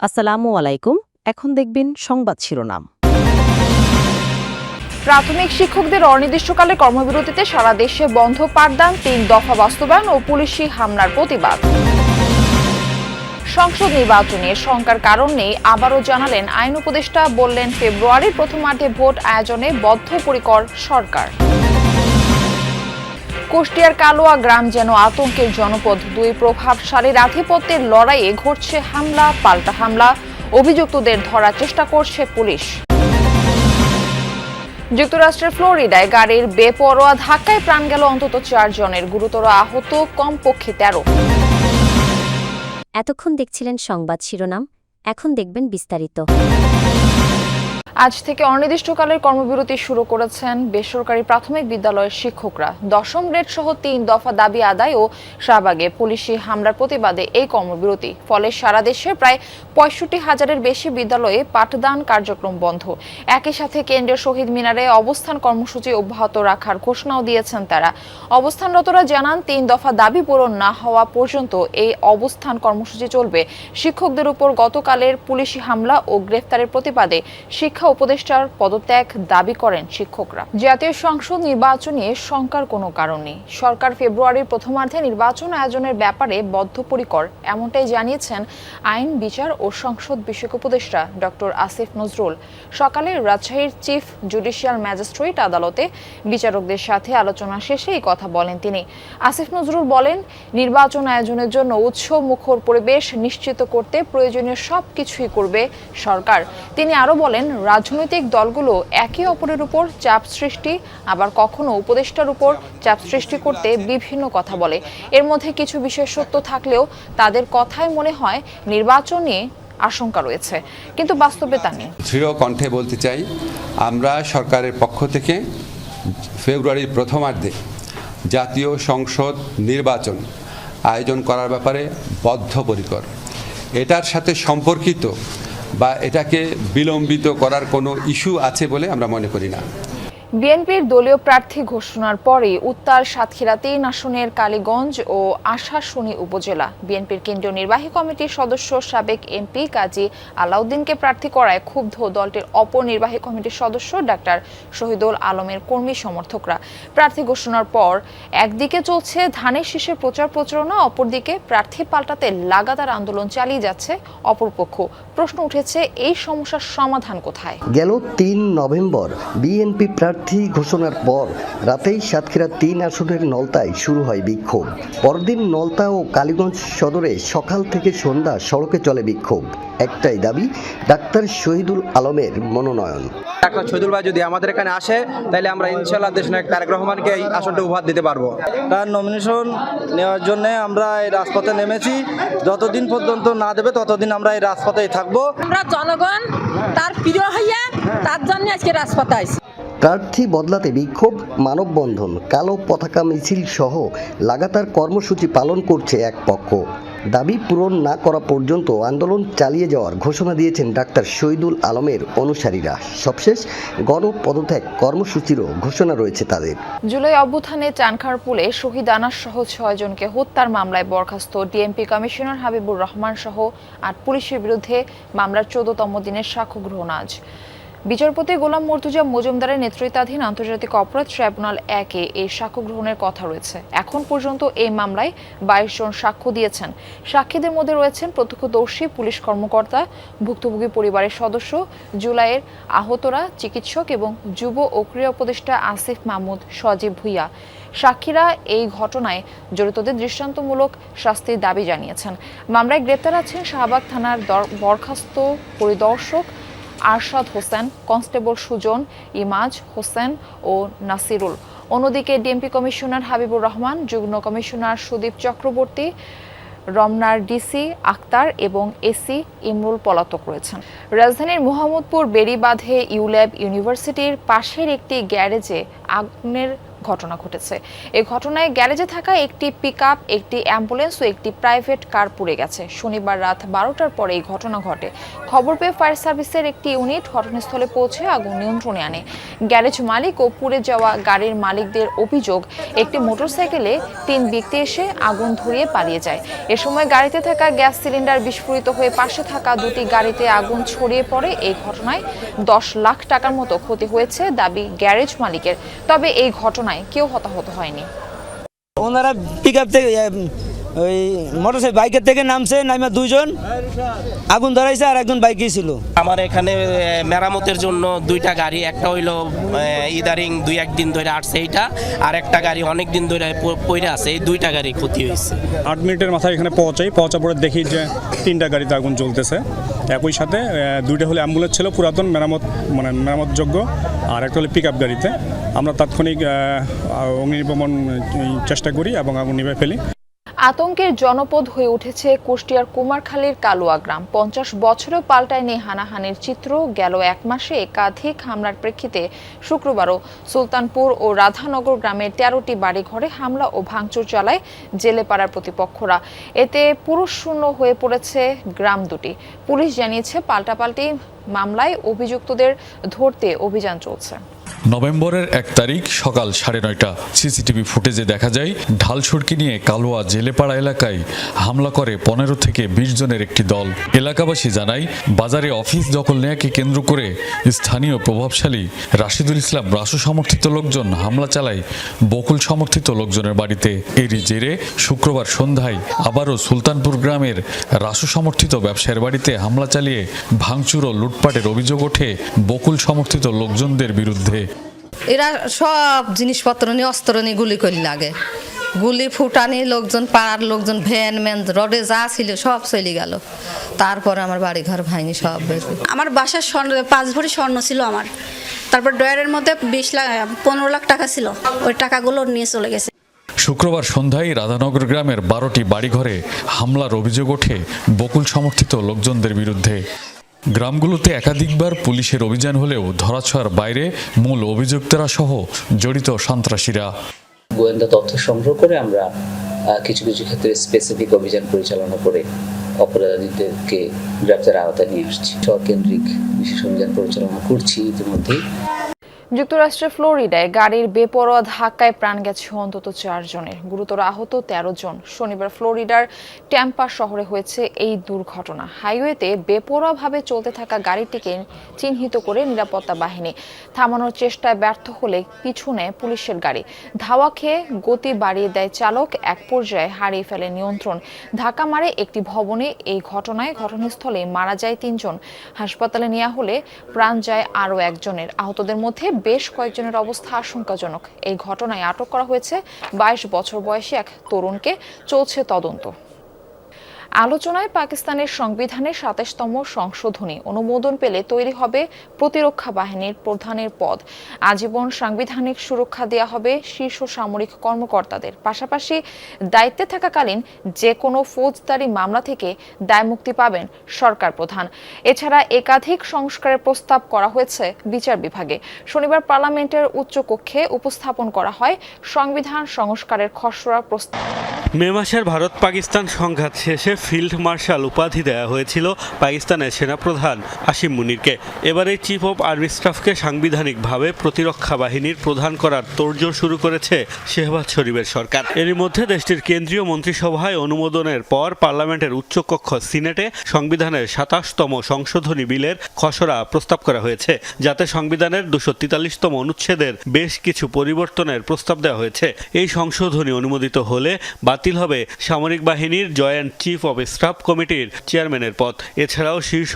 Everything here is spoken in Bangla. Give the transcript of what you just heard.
আসসালামু আলাইকুম। এখন দেখবেন সংবাদ শিরোনাম। প্রাথমিক শিক্ষকদের অনির্দিষ্টকালের কর্মবিরতিতে সারা দেশে বন্ধ পাঠদান, ৩ দফা বাস্তবায়ন ও পুলিশি হামলার প্রতিবাদ। সংসদ নির্বাচনে শঙ্কার কারণ নেই, আবারও জানালেন আইন উপদেষ্টা। বললেন ফেব্রুয়ারির প্রথমার্ধে ভোট আয়োজনে বদ্ধপরিকর সরকার। কুষ্টিয়ার কালোয়া গ্রাম যেন আতঙ্কের জনপদ। দুই প্রভাবশালীর আধিপত্যের লড়াইয়ে ঘটছে হামলা পাল্টা হামলা, অভিযুক্তদের ধরার চেষ্টা করছে পুলিশ। যুক্তরাষ্ট্রের ফ্লোরিডায় গাড়ির বেপরোয়া ধাক্কায় প্রাণ গেল অন্তত 4 জনের, গুরুতর আহত কমপক্ষে 13। এতক্ষণ দেখছিলেন সংবাদ শিরোনাম, এখন দেখবেন বিস্তারিত। আজ থেকে অনির্দিষ্টকালের কর্মবিরতি শুরু করেছেন বেসরকারি প্রাথমিক বিদ্যালয়ের শিক্ষকরা। 10ম গ্রেড সহ 3 দফা দাবি আদায় ও শাহবাগে পুলিশি হামলার প্রতিবাদে এই কর্মবিরতি। ফলে সারা দেশে প্রায় 65,000-এর বেশি বিদ্যালয়ে পাঠদান কার্যক্রম বন্ধ। একই সাথে কেন্দ্রীয় শহীদ মিনারে অবস্থান কর্মসূচি অব্যাহত রাখার ঘোষণাও দিয়েছেন তারা। অবস্থানরতরা জানান, 3 দফা দাবি পূরণ না হওয়া পর্যন্ত এই অবস্থান কর্মসূচি চলবে। শিক্ষকদের উপর গতকালের পুলিশি হামলা ও গ্রেফতারের প্রতিবাদে শিক্ষা উপদেষ্টার পদত্যাগ দাবি করেন শিক্ষকরা। জাতীয় সংসদ নির্বাচন নিয়ে শঙ্কার কোনো কারণ নেই। সরকার ফেব্রুয়ারির প্রথমার্ধে নির্বাচন আয়োজনের ব্যাপারে বদ্ধপরিকর, এমনটাই জানিয়েছেন আইন, বিচার ও সংসদ বিষয়ক উপদেষ্টা ডক্টর আসিফ নজরুল। সকালে রাজশাহীর চিফ জুডিশিয়াল ম্যাজিস্ট্রেট আদালতে বিচারকদের সাথে আলোচনা শেষে এই কথা বলেন তিনি। আসিফ নজরুল বলেন, নির্বাচন আয়োজনের জন্য উৎসব মুখর পরিবেশ নিশ্চিত করতে প্রয়োজনীয় সবকিছুই করবে সরকার। তিনি আরো বলেন, রাজনৈতিক দলগুলো একে অপরের উপর চাপ সৃষ্টি, আবার কখনো উপদেষ্টার উপর চাপ সৃষ্টি করতে বিভিন্ন কথা বলে। এর মধ্যে কিছু বিষয় সত্য থাকলেও তাদের কথায় মনে হয় নির্বাচন নিয়ে আশঙ্কা রয়েছে, কিন্তু বাস্তবে তা নেই। দৃঢ় কণ্ঠে বলতে চাই, আমরা সরকারের পক্ষ থেকে ফেব্রুয়ারির প্রথমার্ধে জাতীয় সংসদ নির্বাচন আয়োজন করার ব্যাপারে বদ্ধপরিকর। এটার সাথে সম্পর্কিত বা এটাকে বিলম্বিত করার কোনো ইস্যু আছে বলে আমরা মনে করি না। বিএনপির দলীয় প্রার্থী ঘোষণার পরে উত্তাল সাতক্ষীরা 3 আসনের কালীগঞ্জ ও আশাশুনি উপজেলা। বিএনপির কেন্দ্রীয় নির্বাহী কমিটির সদস্য সাবেক এমপি কাজী আলাউদ্দিনকে প্রার্থী করায় ক্ষুব্ধ দলটির অপর নির্বাহী কমিটির সদস্য ডাক্তার শহীদুল আলমের কর্মী সমর্থকরা। প্রার্থী ঘোষণার পর একদিকে চলছে ধানের শীষের প্রচার প্রচারণা, অপরদিকে প্রার্থী পাল্টাতে লাগাতার আন্দোলন চালিয়ে যাচ্ছে অপরপক্ষ। প্রশ্ন উঠেছে, এই সমস্যার সমাধান কোথায়? গেল 3 নভেম্বর বিএনপি প্রার্থী ঘোষণার পর রাতেই সাতক্ষীরা 3 আসনের নলতায় শুরু হয় বিক্ষোভ। পরদিন নলতা ও কালীগঞ্জ সদরে সকাল থেকে সন্ধ্যা সড়কে চলে বিক্ষোভ। একটাই দাবি, ডাক্তার শহীদুল আলমের মনোনয়ন। ডাক্তার শহীদুল ভাই যদি আমাদের এখানে আসে, তাহলে আমরা ইনশাআল্লাহ দেশনায়ক তারেক রহমানকে এই আসনটা উপহার দিতে পারবো। তার নমিনেশন নেওয়ার জন্য আমরা এই রাজপথে নেমেছি। যতদিন পর্যন্ত না দেবে ততদিন আমরা এই রাজপথেই থাকবো। আমরা জনগণ তার প্রিয় হইয়া তার জন্য আজকে রাজপথে আইছি। প্রার্থী বদলাতে বিক্ষোভ, মানববন্ধন, কালো পতাকা মিছিল সহ লাগাতার কর্মসূচি পালন করছে এক পক্ষ। দাবি পূরণ না করা পর্যন্ত আন্দোলন চালিয়ে যাওয়ার ঘোষণা দিয়েছেন ডাক্তার শহীদুল আলমের অনুসারীরা। সবশেষ গণপদত্যাগ কর্মসূচিরও ঘোষণা রয়েছে তাদের। জুলাই অভ্যুত্থানে চানখারপুলে শহীদ আনাস সহ 6 জনকে হত্যার মামলায় বরখাস্ত ডিএমপি কমিশনার হাবিবুর রহমান সহ 8 পুলিশের বিরুদ্ধে মামলার 14তম দিনের সাক্ষ্য গ্রহণ আজ। বিচারপতি গোলাম মর্তুজা মজুমদারের নেতৃত্বাধীন আন্তর্জাতিক অপরাধ ট্রাইব্যুনাল 1-এ এই সাক্ষ্য গ্রহণের কথা রয়েছে। এখন পর্যন্ত এই মামলায় 22 জন সাক্ষ্য দিয়েছেন। সাক্ষীদের মধ্যে রয়েছেন প্রত্যক্ষদর্শী পুলিশ কর্মকর্তা, ভুক্তভোগী পরিবারের সদস্য, জুলাইয়ের আহতরা, চিকিৎসক এবং যুব ও ক্রীড়া উপদেষ্টা আসিফ মাহমুদ, সজীব ভুইয়া। সাক্ষীরা এই ঘটনায় জড়িতদের দৃষ্টান্তমূলক শাস্তির দাবি জানিয়েছেন। মামলায় গ্রেপ্তার আছেন শাহবাগ থানার বরখাস্ত পরিদর্শক আরশাদ হোসেন, কনস্টেবল সুজন, ইমাজ হোসেন ও নাসিরুল। অন্যদিকে ডিএমপি কমিশনার হাবিবুর রহমান, যুগ্ম কমিশনার সুদীপ চক্রবর্তী, রমনার ডিসি আক্তার এবং এসি ইমরুল পলাতক রয়েছেন। রাজধানীর মোহাম্মদপুর বেড়িবাঁধে ইউল্যাব ইউনিভার্সিটির পাশের একটি গ্যারেজে আগুনের ঘটনা ঘটেছে। এই ঘটনায় গ্যারেজে থাকা একটি পিকআপ, একটি অ্যাম্বুলেন্স ও একটি প্রাইভেট কার পুড়ে গেছে। শনিবার রাত 12টার পরে এই ঘটনা ঘটে। খবর পেয়ে ফায়ার সার্ভিসের একটি ইউনিট ঘটনাস্থলে পৌঁছে আগুন নিয়ন্ত্রণে আনে। গ্যারেজ মালিক ও পুড়ে যাওয়া গাড়ির মালিকদের অভিযোগ, একটি মোটরসাইকেলে 3 ব্যক্তি এসে আগুন ধরিয়ে পালিয়ে যায়। এ সময় গাড়িতে থাকা গ্যাস সিলিন্ডার বিস্ফোরিত হয়ে পাশে থাকা 2টি গাড়িতে আগুন ছড়িয়ে পড়ে। এই ঘটনায় 10 লাখ টাকার মতো ক্ষতি হয়েছে দাবি গ্যারেজ মালিকের। তবে এই ঘটনায় কেউ হতাহত হয়নি। ওনারা পিকআপ থেকে ওই মোটরসাইকেল বাইকের থেকে নামছে, নামে 2 জন আগুন ধরাইছে আর একজন বাইকেই ছিল। আমার এখানে মেরামতের জন্য 2টা গাড়ি, একটা হইলো ইদারিং 2-1 দিন ধরে আসছে এইটা, আর একটা গাড়ি অনেক দিন ধরে পড়ে আছে। এই 2টা গাড়ি ক্ষতি হয়েছে। 8 মিনিটের মাথায় এখানে পৌঁছা পরে দেখি যে 3টা গাড়িতে আগুন জ্বলতেছে। একই সাথে 2টা হলো অ্যাম্বুলেন্স ছিল পুরাতন মেরামতযোগ্য, আর একটা হলো পিকআপ গাড়িতে। আমরা তাৎক্ষণিক অগ্নি নির্বাপন চেষ্টা করি এবং আগুন নিভে ফেলি। আতঙ্কের জনপদ হয়ে উঠেছে কুষ্টিয়ার কুমারখালীর কালুয়া গ্রাম। 50 বছরেও পাল্টায়নি হানাহানির চিত্র। গেল 1 মাসে একাধিক হামলার প্রেক্ষিতে শুক্রবারও সুলতানপুর ও রাধানগর গ্রামের 13টি বাড়িঘরে হামলা ও ভাঙচুর চালায় জেলেপাড়ার প্রতিপক্ষরা। এতে পুরুষশূন্য হয়ে পড়েছে গ্রাম দুটি। পুলিশ জানিয়েছে, পাল্টাপাল্টি মামলায় অভিযুক্তদের ধরতে অভিযান চলছে। নভেম্বরের 1 তারিখ সকাল 9:30 সিসিটিভি ফুটেজে দেখা যায় ঢালছড়কি নিয়ে কালোয়া জেলেপাড়া এলাকায় হামলা করে 15 থেকে 20 জনের একটি দল। এলাকাবাসী জানায়, বাজারে অফিস দখল নেয়াকে কেন্দ্র করে স্থানীয় প্রভাবশালী রাশিদুল ইসলাম রাসু সমর্থিত লোকজন হামলা চালায় বকুল সমর্থিত লোকজনের বাড়িতে। এরই জেরে শুক্রবার সন্ধ্যায় আবারও সুলতানপুর গ্রামের রাসু সমর্থিত ব্যবসায়ীর বাড়িতে হামলা চালিয়ে ভাঙচুর ও লুটপাটের অভিযোগ ওঠে বকুল সমর্থিত লোকজনদের বিরুদ্ধে। এরা সব জিনিসপত্র নিয়ে অস্ত্র নিয়ে গুলি করে লাগে। গুলি ফুটানি লোকজন, পাড়ার লোকজন, ভ্যান ম্যান রডে যা ছিল সব চলে গেল। তারপর আমার বাড়ি ঘর ভাঙি সব বের। আমার বাসার 5 ভরি স্বর্ণ ছিল আমার। তারপর ডয়ারের মধ্যে 15 লাখ টাকা ছিল, ওই টাকাগুলো নিয়ে চলে গেছে। শুক্রবার সন্ধ্যায় রাধানগর গ্রামের 12টি বাড়িঘরে হামলার অভিযোগ ওঠে বকুল সমর্থিত লোকজনদের বিরুদ্ধে। গ্রামগুলোতে একাধিকবার পুলিশের অভিযান হলেও ধরাছোঁয়ার বাইরে মূল অভিযুক্তরা সহ জড়িত সন্ত্রাসীরা। গোয়েন্দা তথ্য সংগ্রহ করে আমরা কিছু কিছু ক্ষেত্রে স্পেসিফিক অভিযান পরিচালনা করে অপরাধীদেরকে গ্রেপ্তারের আওতায় নিয়ে আসছি। শহরকেন্দ্রিক বিশেষ অভিযান পরিচালনা করছি ইতিমধ্যেই। যুক্তরাষ্ট্রের ফ্লোরিডায় গাড়ির বেপরোয়া ধাক্কায় প্রাণ গেছে অন্তত 4 জনের, গুরুতর আহত 13 জন। শনিবার ফ্লোরিডার ট্যাম্পা শহরে হয়েছে এই দুর্ঘটনা। হাইওয়েতে বেপরোয়াভাবে চলতে থাকা গাড়িটিকে চিহ্নিত করে নিরাপত্তা বাহিনী থামানোর চেষ্টায় ব্যর্থ হলে পিছনে পুলিশের গাড়ি ধাওয়া খেয়ে গতি বাড়িয়ে দেয় চালক। এক পর্যায়ে হারিয়ে ফেলে নিয়ন্ত্রণ, ধাক্কা মারে একটি ভবনে। এই ঘটনায় ঘটনাস্থলে মারা যায় 3 জন। হাসপাতালে নেওয়া হলে প্রাণ যায় আরও 1 জনের। আহতদের মধ্যে বেশ কয়েকজনের অবস্থা আশঙ্কাজনক। এই ঘটনায় আটক করা হয়েছে 22 বছর বয়সী এক তরুণকে। চলছে তদন্ত। আলোচনায় পাকিস্তানের সংবিধানের 27তম সংশোধনী অনুমোদন পেলে তৈরি হবে প্রতিরক্ষা বাহিনীর প্রধানের পদ। আজীবন সাংবিধানিক সুরক্ষা দেওয়া হবে শীর্ষ সামরিক কর্মকর্তাদের। পাশাপাশি দায়িত্বে থাকাকালীন যে কোনো ফৌজদারি মামলা থেকে দায়মুক্তি পাবেন সরকার প্রধান। এছাড়া একাধিক সংস্কারের প্রস্তাব করা হয়েছে বিচার বিভাগে। শনিবার পার্লামেন্টের উচ্চকক্ষে উপস্থাপন করা হয় সংবিধান সংস্কারের খসড়া প্রস্তাব। মে মাসের ভারত পাকিস্তান সংঘাত শেষে ফিল্ড মার্শাল উপাধি দেওয়া হয়েছিল পাকিস্তানের সেনাপ্রধান আসিম মুনিরকে। এবারে চিফ অব আর্মি স্টাফকে সাংবিধানিকভাবে প্রতিরক্ষা বাহিনীর প্রধান করার তোড়জোড় শুরু করেছে শেহবাজ শরীফের সরকার। এরই মধ্যে দেশটির কেন্দ্রীয় মন্ত্রিসভায় অনুমোদনের পর পার্লামেন্টের উচ্চকক্ষ সিনেটে সংবিধানের 27তম সংশোধনী বিলের খসড়া প্রস্তাব করা হয়েছে, যাতে সংবিধানের 243তম অনুচ্ছেদের বেশ কিছু পরিবর্তনের প্রস্তাব দেওয়া হয়েছে। এই সংশোধনী অনুমোদিত হলে বাতিল হবে সামরিক বাহিনীর জয়েন্ট চিফ অব স্টাফ কমিটির চেয়ারম্যানের পদ। এছাড়াও শীর্ষ